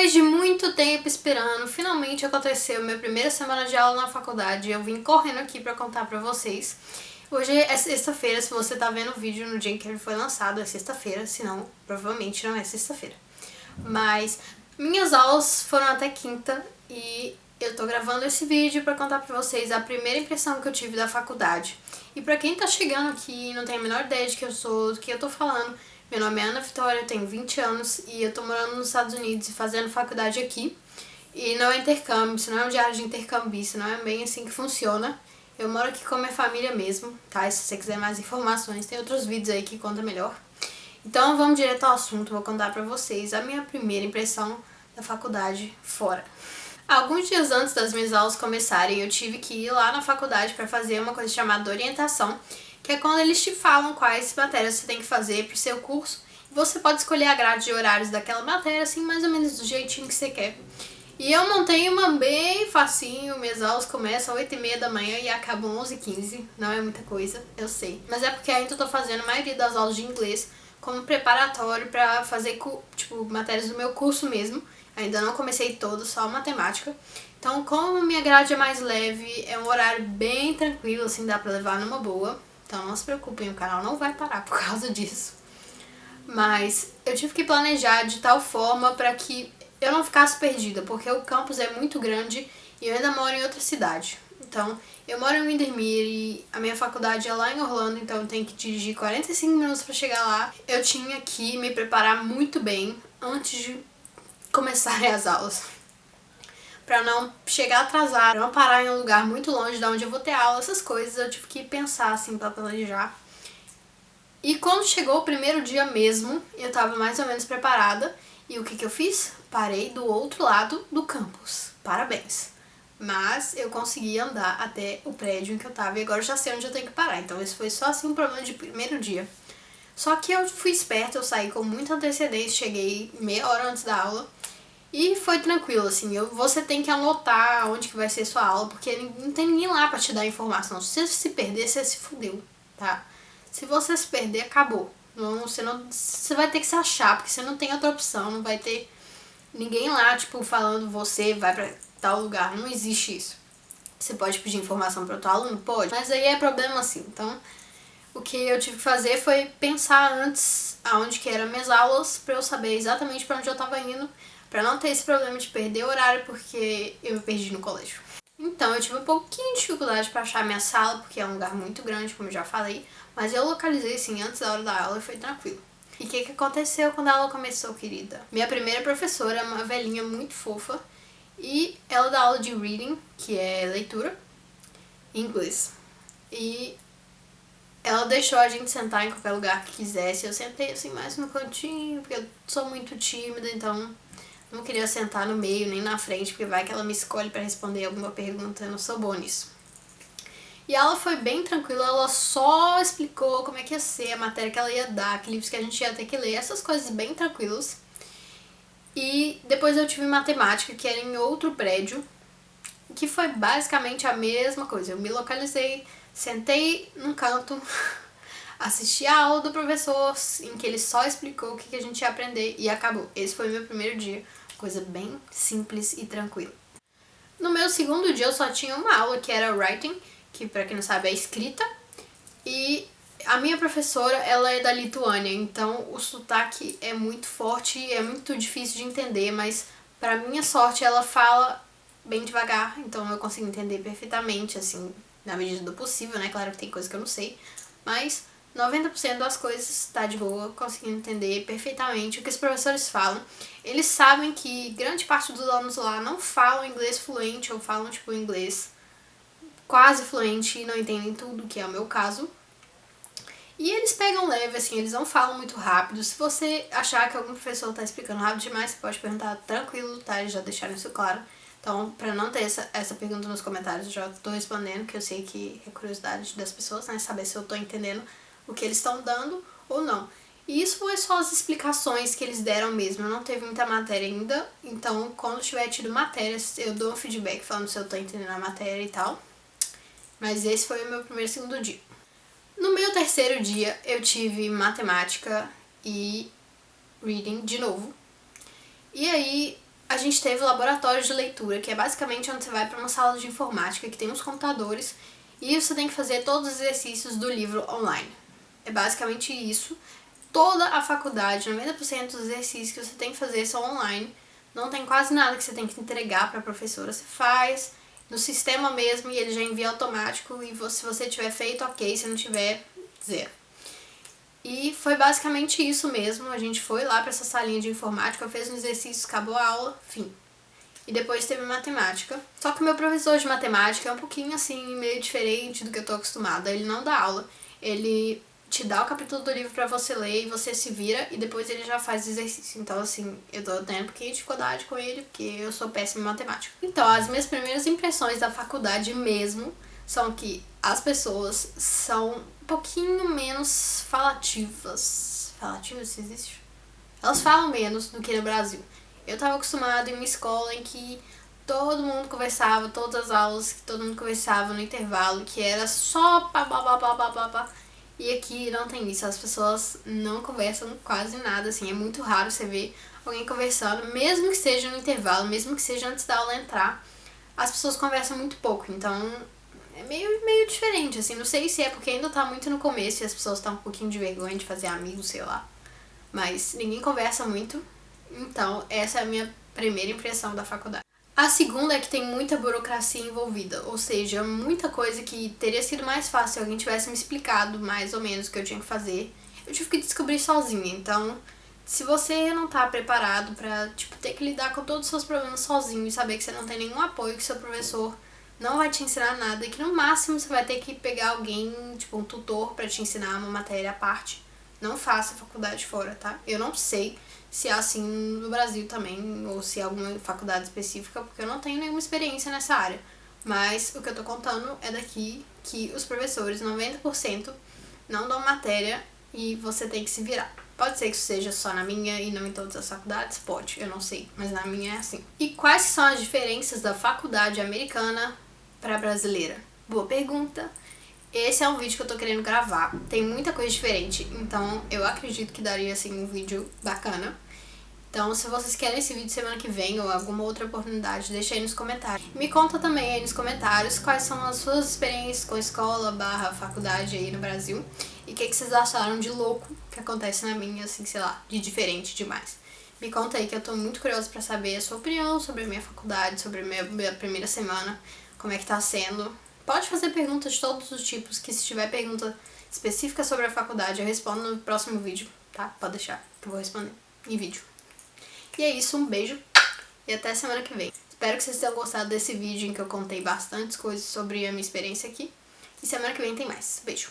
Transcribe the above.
Depois de muito tempo esperando, finalmente aconteceu minha primeira semana de aula na faculdade. Eu vim correndo aqui pra contar pra vocês. Hoje é sexta-feira, se você tá vendo o vídeo no dia em que ele foi lançado, é sexta-feira, senão provavelmente não é sexta-feira. Mas minhas aulas foram até quinta e eu tô gravando esse vídeo pra contar pra vocês a primeira impressão que eu tive da faculdade. E pra quem tá chegando aqui e não tem a menor ideia de quem eu sou, do que eu tô falando, meu nome é Ana Vitória, eu tenho 20 anos e eu tô morando nos Estados Unidos e fazendo faculdade aqui. E não é intercâmbio, isso não é um diário de intercambista, não é bem assim que funciona. Eu moro aqui com a minha família mesmo, tá? E se você quiser mais informações, tem outros vídeos aí que contam melhor. Então vamos direto ao assunto, vou contar pra vocês a minha primeira impressão da faculdade fora. Alguns dias antes das minhas aulas começarem, eu tive que ir lá na faculdade para fazer uma coisa chamada orientação, que é quando eles te falam quais matérias você tem que fazer pro seu curso. Você pode escolher a grade de horários daquela matéria, assim, mais ou menos do jeitinho que você quer. E eu montei uma bem facinho, minhas aulas começam às 8h30 da manhã e acabam 11h15, não é muita coisa, eu sei. Mas é porque ainda eu tô fazendo a maioria das aulas de inglês como preparatório pra fazer, tipo, matérias do meu curso mesmo. Ainda não comecei todo, só matemática. Então, como minha grade é mais leve, é um horário bem tranquilo, assim, dá pra levar numa boa. Então não se preocupem, o canal não vai parar por causa disso. Mas eu tive que planejar de tal forma pra que eu não ficasse perdida, porque o campus é muito grande e eu ainda moro em outra cidade. Então, eu moro em Windermere e a minha faculdade é lá em Orlando, então eu tenho que dirigir 45 minutos pra chegar lá. Eu tinha que me preparar muito bem antes de começarem as aulas, pra não chegar atrasada, pra não parar em um lugar muito longe de onde eu vou ter aula, essas coisas eu tive que pensar assim pra planejar. E quando chegou o primeiro dia mesmo, eu tava mais ou menos preparada, e o que eu fiz? Parei do outro lado do campus. Parabéns! Mas eu consegui andar até o prédio em que eu tava e agora eu já sei onde eu tenho que parar, então esse foi só assim um problema de primeiro dia. Só que eu fui esperta, eu saí com muita antecedência, cheguei meia hora antes da aula. E foi tranquilo, assim, você tem que anotar onde que vai ser sua aula, porque não tem ninguém lá pra te dar informação. Se você se perder, você se fudeu, tá? Se você se perder, acabou. Você vai ter que se achar, porque você não tem outra opção, não vai ter ninguém lá, tipo, falando você vai pra tal lugar. Não existe isso. Você pode pedir informação para outro aluno? Pode, mas aí é problema assim. Então, o que eu tive que fazer foi pensar antes aonde que eram minhas aulas, pra eu saber exatamente pra onde eu tava indo, pra não ter esse problema de perder o horário, porque eu me perdi no colégio. Então, eu tive um pouquinho de dificuldade pra achar minha sala, porque é um lugar muito grande, como eu já falei, mas eu localizei, assim, antes da hora da aula e foi tranquilo. E o que aconteceu quando a aula começou, querida? Minha primeira professora é uma velhinha muito fofa, e ela dá aula de reading, que é leitura, em inglês. E ela deixou a gente sentar em qualquer lugar que quisesse. Eu sentei assim mais no cantinho, porque eu sou muito tímida, então não queria sentar no meio nem na frente, porque vai que ela me escolhe pra responder alguma pergunta, eu não sou boa nisso. E ela foi bem tranquila, ela só explicou como é que ia ser a matéria que ela ia dar, que livros que a gente ia ter que ler, essas coisas bem tranquilas. E depois eu tive matemática, que era em outro prédio, que foi basicamente a mesma coisa. Eu me localizei, sentei num canto, assisti a aula do professor, em que ele só explicou o que a gente ia aprender e acabou. Esse foi o meu primeiro dia, coisa bem simples e tranquila. No meu segundo dia eu só tinha uma aula, que era writing, que pra quem não sabe é escrita, e a minha professora, ela é da Lituânia, então o sotaque é muito forte e é muito difícil de entender, mas pra minha sorte ela fala bem devagar, então eu consigo entender perfeitamente, assim, na medida do possível, né? Claro que tem coisa que eu não sei, mas 90% das coisas tá de boa, conseguindo entender perfeitamente o que os professores falam. Eles sabem que grande parte dos alunos lá não falam inglês fluente ou falam, tipo, inglês quase fluente e não entendem tudo, que é o meu caso. E eles pegam leve, assim, eles não falam muito rápido. Se você achar que algum professor tá explicando rápido demais, você pode perguntar tranquilo, tá? Eles já deixaram isso claro. Então, pra não ter essa pergunta nos comentários, eu já tô respondendo, que eu sei que é curiosidade das pessoas, né? Saber se eu tô entendendo o que eles estão dando ou não. E isso foi só as explicações que eles deram mesmo. Eu não teve muita matéria ainda, então quando tiver tido matérias, eu dou um feedback falando se eu tô entendendo a matéria e tal. Mas esse foi o meu primeiro e segundo dia. No meu terceiro dia, eu tive matemática e reading de novo. E aí, A gente teve o laboratório de leitura, que é basicamente onde você vai para uma sala de informática que tem uns computadores e você tem que fazer todos os exercícios do livro online. É basicamente isso. Toda a faculdade, 90% dos exercícios que você tem que fazer são online. Não tem quase nada que você tem que entregar para a professora. Você faz no sistema mesmo e ele já envia automático. E se você tiver feito, ok. Se não tiver, zero. E foi basicamente isso mesmo. A gente foi lá para essa salinha de informática, fez um exercício, acabou a aula, fim. E depois teve matemática. Só que o meu professor de matemática é um pouquinho assim, meio diferente do que eu tô acostumada. Ele não dá aula. Ele te dá o capítulo do livro pra você ler e você se vira e depois ele já faz o exercício. Então, assim, eu tô tendo um pouquinho de dificuldade com ele porque eu sou péssima em matemática. Então, as minhas primeiras impressões da faculdade mesmo são que as pessoas são um pouquinho menos falativas. Falativas, se existe? Elas falam menos do que no Brasil. Eu tava acostumada em uma escola em que todo mundo conversava, todas as aulas, que todo mundo conversava no intervalo, que era só pá, pá, pá, pá, pá, pá, pá. E aqui não tem isso, as pessoas não conversam quase nada, assim, é muito raro você ver alguém conversando, mesmo que seja no intervalo, mesmo que seja antes da aula entrar, as pessoas conversam muito pouco, então é meio diferente, assim, não sei se é porque ainda tá muito no começo e as pessoas estão um pouquinho de vergonha de fazer amigos, sei lá, mas ninguém conversa muito, então essa é a minha primeira impressão da faculdade. A segunda é que tem muita burocracia envolvida, ou seja, muita coisa que teria sido mais fácil se alguém tivesse me explicado mais ou menos o que eu tinha que fazer. Eu tive que descobrir sozinha, então se você não tá preparado pra, ter que lidar com todos os seus problemas sozinho e saber que você não tem nenhum apoio, que seu professor não vai te ensinar nada e que no máximo você vai ter que pegar alguém, um tutor pra te ensinar uma matéria à parte, não faça faculdade fora, tá? Eu não sei se é assim no Brasil também, ou se é alguma faculdade específica, porque eu não tenho nenhuma experiência nessa área. Mas o que eu tô contando é daqui que os professores, 90%, não dão matéria e você tem que se virar. Pode ser que isso seja só na minha e não em todas as faculdades? Pode, eu não sei, mas na minha é assim. E quais são as diferenças da faculdade americana para a brasileira? Boa pergunta. Esse é um vídeo que eu tô querendo gravar. Tem muita coisa diferente, então eu acredito que daria assim um vídeo bacana. Então, se vocês querem esse vídeo semana que vem ou alguma outra oportunidade, deixa aí nos comentários. Me conta também aí nos comentários quais são as suas experiências com escola / faculdade aí no Brasil e o que vocês acharam de louco que acontece na minha, assim, sei lá, de diferente demais. Me conta aí que eu tô muito curiosa pra saber a sua opinião sobre a minha faculdade, sobre a minha primeira semana, como é que tá sendo. Pode fazer perguntas de todos os tipos, que se tiver pergunta específica sobre a faculdade eu respondo no próximo vídeo, tá? Pode deixar que eu vou responder em vídeo. E é isso, um beijo e até semana que vem. Espero que vocês tenham gostado desse vídeo em que eu contei bastantes coisas sobre a minha experiência aqui. E semana que vem tem mais. Beijo!